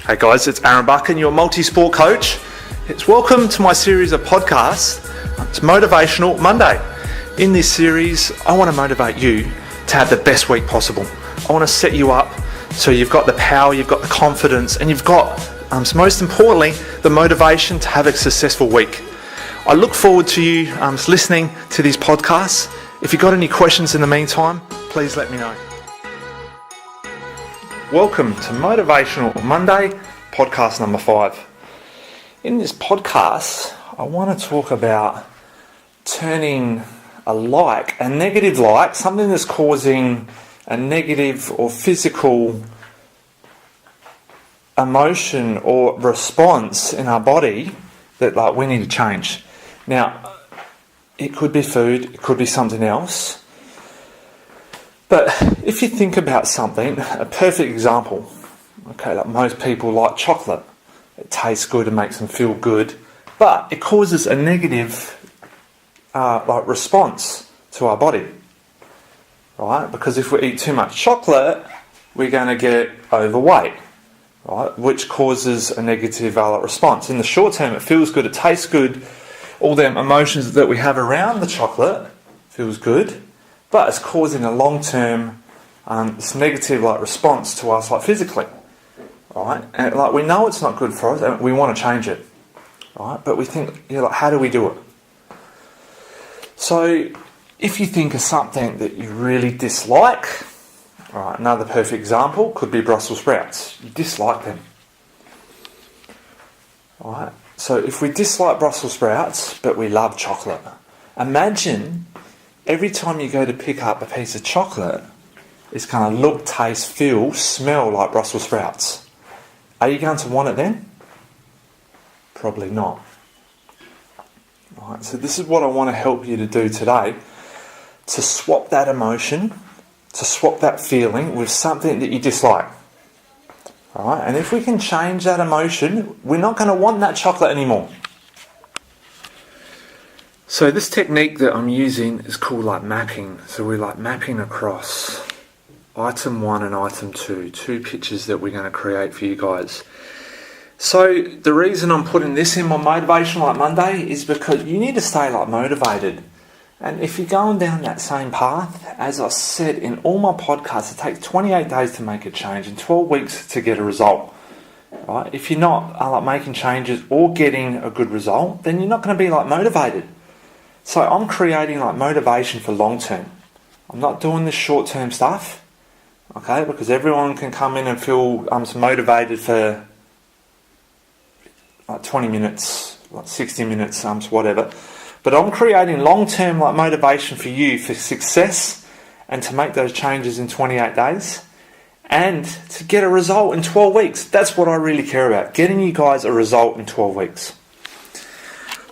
Hey guys, it's Aaron Buchan, your multi-sport coach. Welcome to my series of podcasts. It's Motivational Monday. In this series, I want to motivate you to have the best week possible. I want to set you up so you've got the power, you've got the confidence, and you've got, most importantly, the motivation to have a successful week. I look forward to you listening to these podcasts. If you've got any questions in the meantime, please let me know. Welcome to Motivational Monday, podcast number 5. In this podcast, I want to talk about turning a negative like, something that's causing a negative or physical emotion or response in our body that we need to change. Now, it could be food, it could be something else. But if you think about something, a perfect example, like most people like chocolate. It tastes good and makes them feel good, but it causes a negative response to our body, right? Because if we eat too much chocolate, we're going to get overweight, right? Which causes a negative response. In the short term, it feels good, it tastes good, all them emotions that we have around the chocolate feels good, but it's causing a long-term this negative response to us physically, right? And we know it's not good for us and we want to change it, right? But we think, how do we do it? So if you think of something that you really dislike, right, another perfect example could be Brussels sprouts. You dislike them, right? So if we dislike Brussels sprouts but we love chocolate, imagine every time you go to pick up a piece of chocolate, it's going to look, taste, feel, smell like Brussels sprouts. Are you going to want it then? Probably not. Right, so this is what I want to help you to do today, to swap that emotion, to swap that feeling with something that you dislike. All right, and if we can change that emotion, we're not going to want that chocolate anymore. So this technique that I'm using is called mapping. So we're mapping across item 1 and item 2, two pictures that we're going to create for you guys. So the reason I'm putting this in my Motivational Monday is because you need to stay motivated. And if you're going down that same path, as I said in all my podcasts, it takes 28 days to make a change and 12 weeks to get a result. Right? If you're not making changes or getting a good result, then you're not going to be motivated. So I'm creating motivation for long term. I'm not doing this short term stuff, okay? Because everyone can come in and feel motivated for 20 minutes, 60 minutes, whatever. But I'm creating long term motivation for you for success and to make those changes in 28 days and to get a result in 12 weeks. That's what I really care about, getting you guys a result in 12 weeks.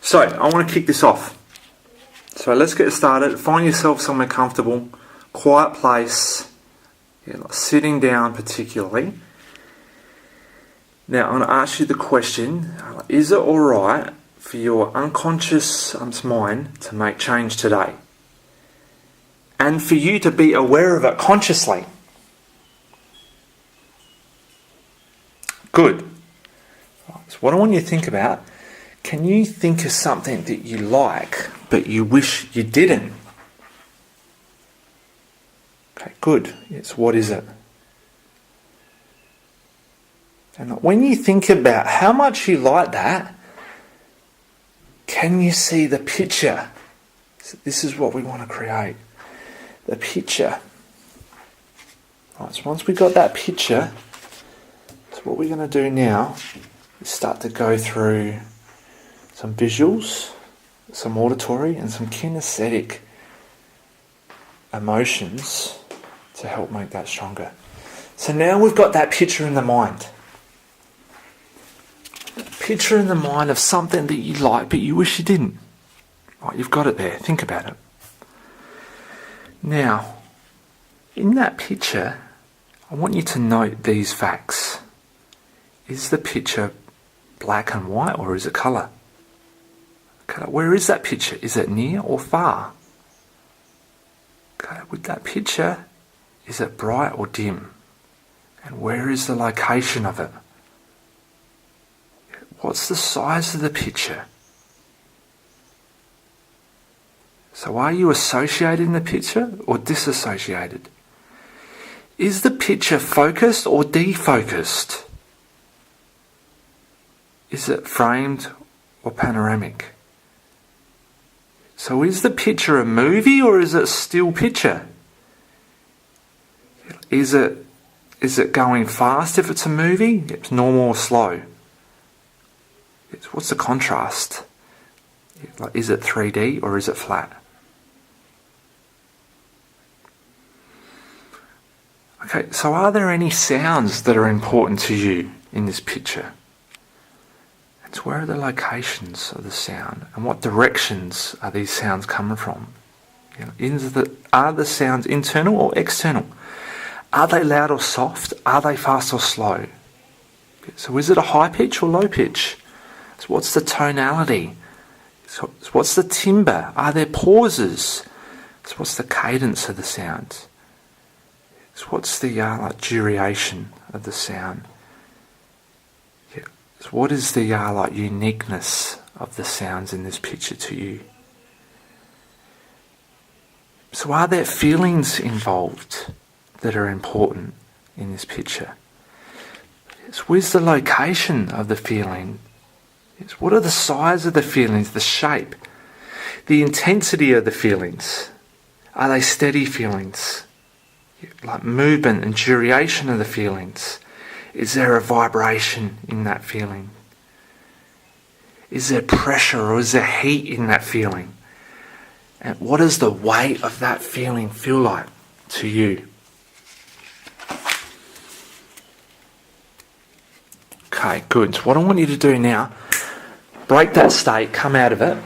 So I want to kick this off. So let's get started. Find yourself somewhere comfortable, quiet place, sitting down particularly. Now I'm going to ask you the question, is it alright for your unconscious mind to make change today? And for you to be aware of it consciously? Good. So what I want you to think about, can you think of something that you like but you wish you didn't? Okay, good. Yes, what is it? And when you think about how much you like that, can you see the picture? So this is what we want to create. The picture. Right, so once we've got that picture, so what we're going to do now is start to go through some visuals, some auditory and some kinesthetic emotions to help make that stronger. So now we've got that picture in the mind. Picture in the mind of something that you like but you wish you didn't. Right, you've got it there. Think about it. Now, in that picture, I want you to note these facts. Is the picture black and white or is it colour? Okay, where is that picture? Is it near or far? Okay, with that picture, is it bright or dim? And where is the location of it? What's the size of the picture? So are you associated in the picture or disassociated? Is the picture focused or defocused? Is it framed or panoramic? So is the picture a movie or is it a still picture? Is it going fast if it's a movie? It's normal or slow? What's the contrast? Like, is it 3D or is it flat? Okay, so are there any sounds that are important to you in this picture? It's where are the locations of the sound and what directions are these sounds coming from? Are the sounds internal or external? Are they loud or soft? Are they fast or slow? So is it a high pitch or low pitch? So what's the tonality? So what's the timbre? Are there pauses? So what's the cadence of the sound? So what's the duration of the sound? So what is the uniqueness of the sounds in this picture to you? So are there feelings involved that are important in this picture? So where's the location of the feeling? What are the size of the feelings, the shape, the intensity of the feelings? Are they steady feelings? Like movement and duration of the feelings? Is there a vibration in that feeling? Is there pressure or is there heat in that feeling? And what does the weight of that feeling feel like to you? Okay, good. So what I want you to do now, break that state, come out of it,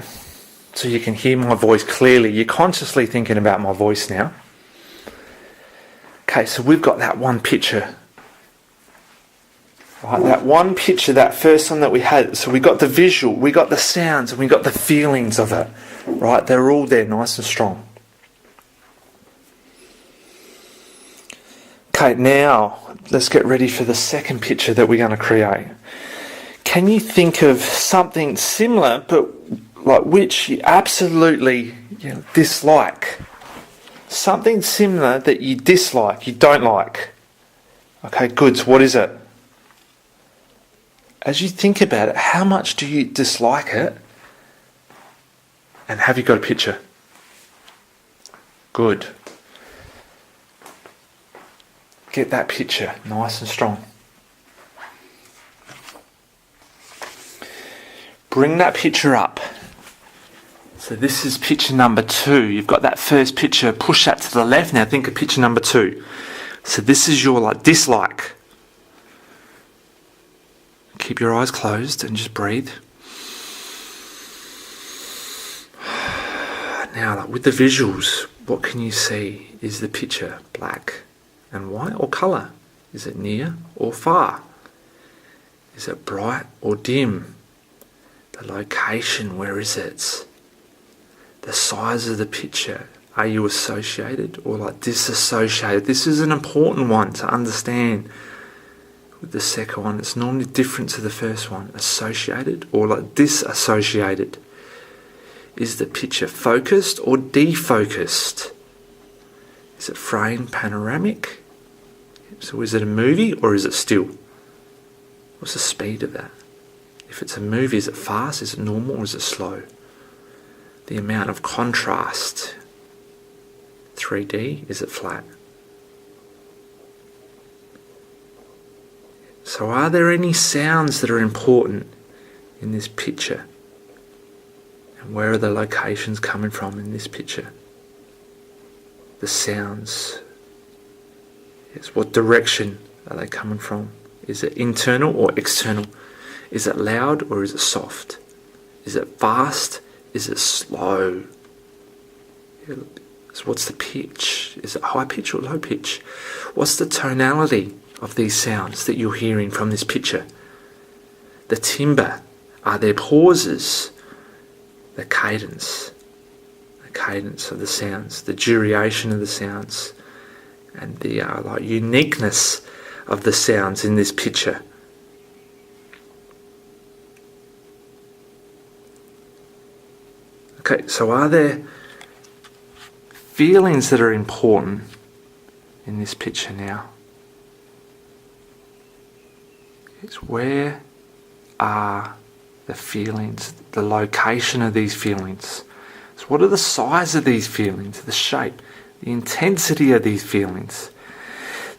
so you can hear my voice clearly. You're consciously thinking about my voice now. Okay, so we've got that one picture. Right, that one picture, that first one that we had. So we got the visual, we got the sounds, and we got the feelings of it. Right, they're all there, nice and strong. Okay, now let's get ready for the second picture that we're going to create. Can you think of something similar, but like which you absolutely dislike? Something similar that you dislike, you don't like. Okay, good. So what is it? As you think about it, how much do you dislike it? And have you got a picture? Good. Get that picture nice and strong. Bring that picture up. So this is picture number 2. You've got that first picture, push that to the left. Now think of picture number 2. So this is your dislike. Keep your eyes closed and just breathe. Now with the visuals, what can you see? Is the picture black and white or colour? Is it near or far? Is it bright or dim? The location, where is it? The size of the picture. Are you associated or disassociated? This is an important one to understand. With the second one, it's normally different to the first one. Associated or disassociated. Is the picture focused or defocused? Is it framed panoramic? So is it a movie or is it still? What's the speed of that? If it's a movie, is it fast? Is it normal or is it slow? The amount of contrast. 3D, is it flat? So are there any sounds that are important in this picture? And where are the locations coming from in this picture? The sounds. Yes, what direction are they coming from? Is it internal or external? Is it loud or is it soft? Is it fast? Is it slow? So what's the pitch? Is it high pitch or low pitch? What's the tonality of these sounds that you're hearing from this picture? The timbre. Are there pauses? The cadence of the sounds, the duration of the sounds, and the uniqueness of the sounds in this picture. Okay, so are there feelings that are important in this picture now? It's where are the feelings, the location of these feelings? So what are the size of these feelings, the shape, the intensity of these feelings,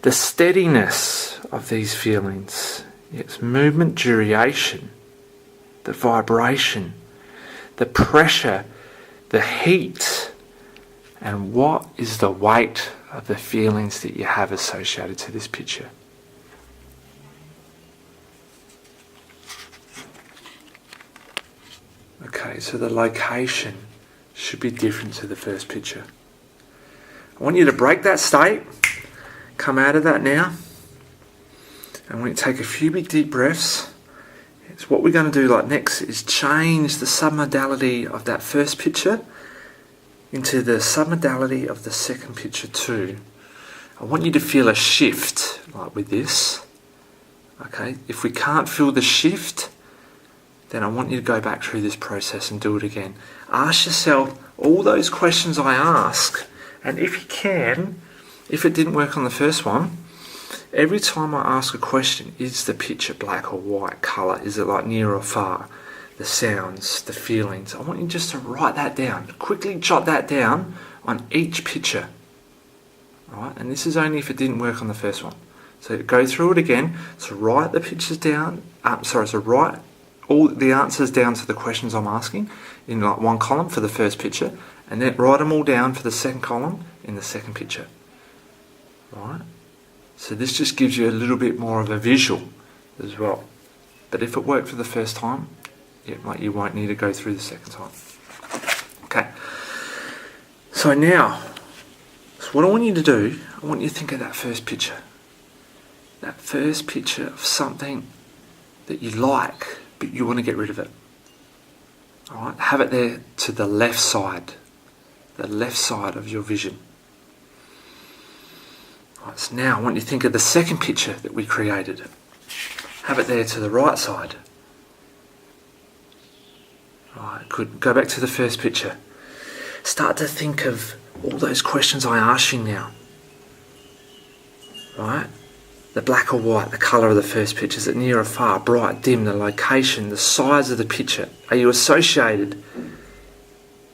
the steadiness of these feelings, its movement duration, the vibration, the pressure, the heat, and what is the weight of the feelings that you have associated to this picture? Okay, so the location should be different to the first picture. I want you to break that state, come out of that now. I want you to take a few big deep breaths. It's what we're going to do like next is change the submodality of that first picture into the submodality of the second picture too. I want you to feel a shift like with this. Okay, if we can't feel the shift, then I want you to go back through this process and do it again. Ask yourself all those questions I ask, and if you can, if it didn't work on the first one, every time I ask a question, is the picture black or white colour? Is it like near or far? The sounds, the feelings. I want you just to write that down. Quickly jot that down on each picture. Alright, and this is only if it didn't work on the first one. So go through it again. So write the pictures down. So write all the answers down to the questions I'm asking in like one column for the first picture, and then write them all down for the second column in the second picture. Right? So this just gives you a little bit more of a visual as well. But if it worked for the first time, you won't need to go through the second time. Okay. So now, what I want you to do, I want you to think of that first picture. That first picture of something that you like, but you want to get rid of it. Alright, have it there to the left side of your vision. Alright, so now I want you to think of the second picture that we created. Have it there to the right side. Alright, good. Go back to the first picture. Start to think of all those questions I asked you now. Right? The black or white, the colour of the first picture. Is it near or far, bright, dim, the location, the size of the picture? Are you associated?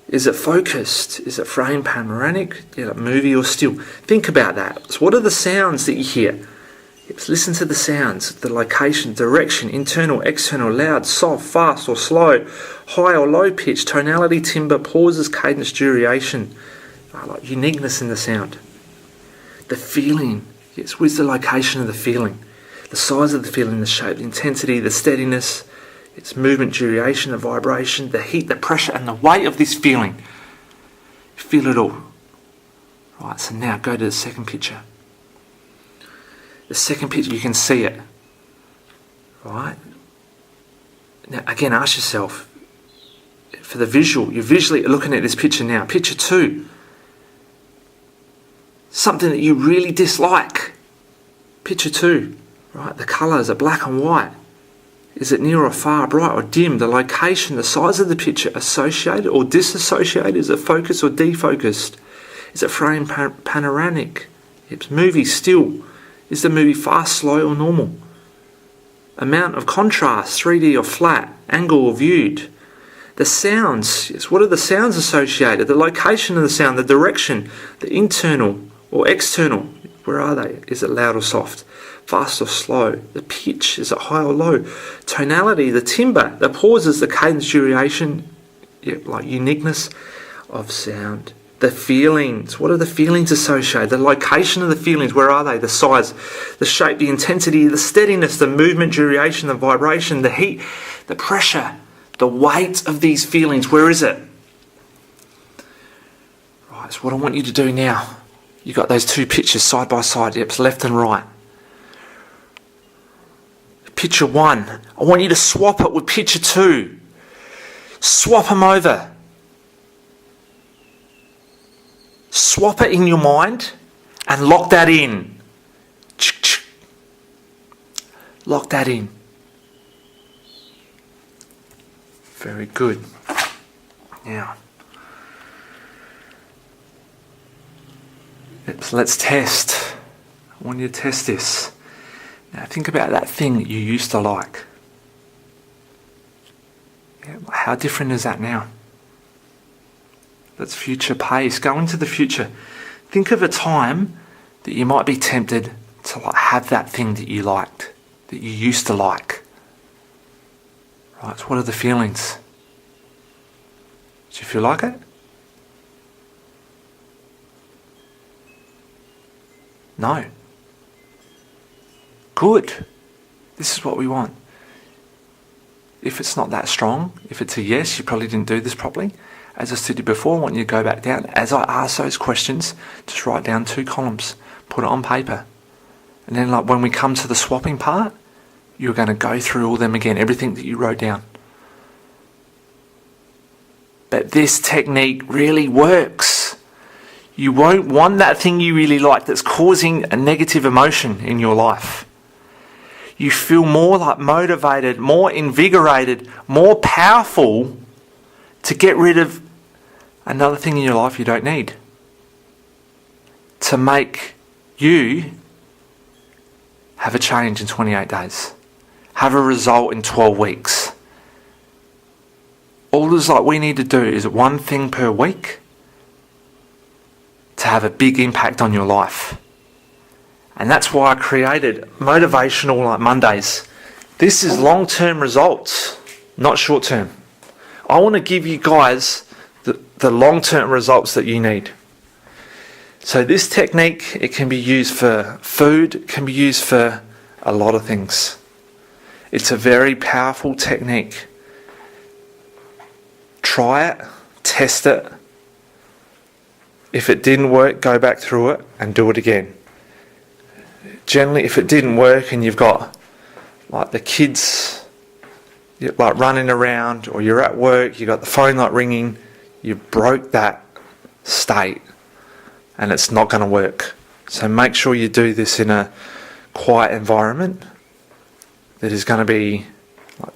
Is it focused? Is it frame panoramic? Movie or still? Think about that. So what are the sounds that you hear? Listen to the sounds, the location, direction, internal, external, loud, soft, fast or slow, high or low pitch, tonality, timbre, pauses, cadence, duration, like uniqueness in the sound. The feeling. Yes, where's the location of the feeling? The size of the feeling, the shape, the intensity, the steadiness, its movement, duration, the vibration, the heat, the pressure, and the weight of this feeling. Feel it all. Right, so now go to the second picture. The second picture, you can see it. Right? Now, again, ask yourself, for the visual, you're visually looking at this picture now. Picture 2. Something that you really dislike. Picture 2, right? The colours are black and white. Is it near or far, bright or dim? The location, the size of the picture, associated or disassociated? Is it focused or defocused? Is it frame panoramic? It's movie still. Is the movie fast, slow or normal? Amount of contrast, 3D or flat, angle or viewed? The sounds, yes, what are the sounds associated? The location of the sound, the direction, the internal or external, where are they? Is it loud or soft? Fast or slow? The pitch, is it high or low? Tonality, the timbre, the pauses, the cadence, duration, like uniqueness of sound. The feelings, what are the feelings associated? The location of the feelings, where are they? The size, the shape, the intensity, the steadiness, the movement, duration, the vibration, the heat, the pressure, the weight of these feelings, where is it? Right, so what I want you to do now, you've got those two pictures side by side, left and right. Picture 1, I want you to swap it with picture 2. Swap them over. Swap it in your mind and lock that in. Lock that in. Very good. Now, Let's test. I want you to test this. Now think about that thing that you used to like. Yeah, how different is that now? Let's future pace. Go into the future. Think of a time that you might be tempted to have that thing that you liked, that you used to like. Right, so what are the feelings? Do you feel like it? No. Good. This is what we want. If it's not that strong, if it's a yes, you probably didn't do this properly. As I said to you before, I want you to go back down. As I ask those questions, just write down 2 columns, put it on paper. And then when we come to the swapping part, you're going to go through all them again, everything that you wrote down. But this technique really works. You won't want that thing you really like that's causing a negative emotion in your life. You feel more motivated, more invigorated, more powerful to get rid of another thing in your life you don't need. To make you have a change in 28 days. Have a result in 12 weeks. All we need to do is 1 thing per week to have a big impact on your life. And that's why I created Motivational Mondays. This is long-term results, not short-term. I want to give you guys the long-term results that you need. So this technique, it can be used for food, it can be used for a lot of things. It's a very powerful technique. Try it, test it. If it didn't work, go back through it and do it again. Generally, if it didn't work and you've got the kids running around, or you're at work, you got the phone ringing, you broke that state and it's not going to work. So make sure you do this in a quiet environment that is going to be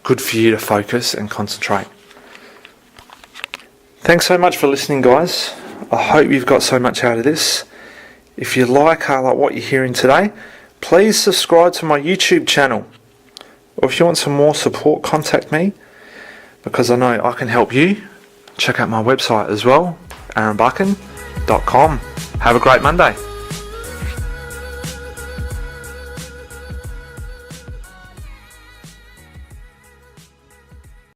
good for you to focus and concentrate. Thanks so much for listening, guys. I hope you've got so much out of this. If you like what you're hearing today, please subscribe to my YouTube channel. Or if you want some more support, contact me, because I know I can help you. Check out my website as well, aaronbuchan.com. Have a great Monday.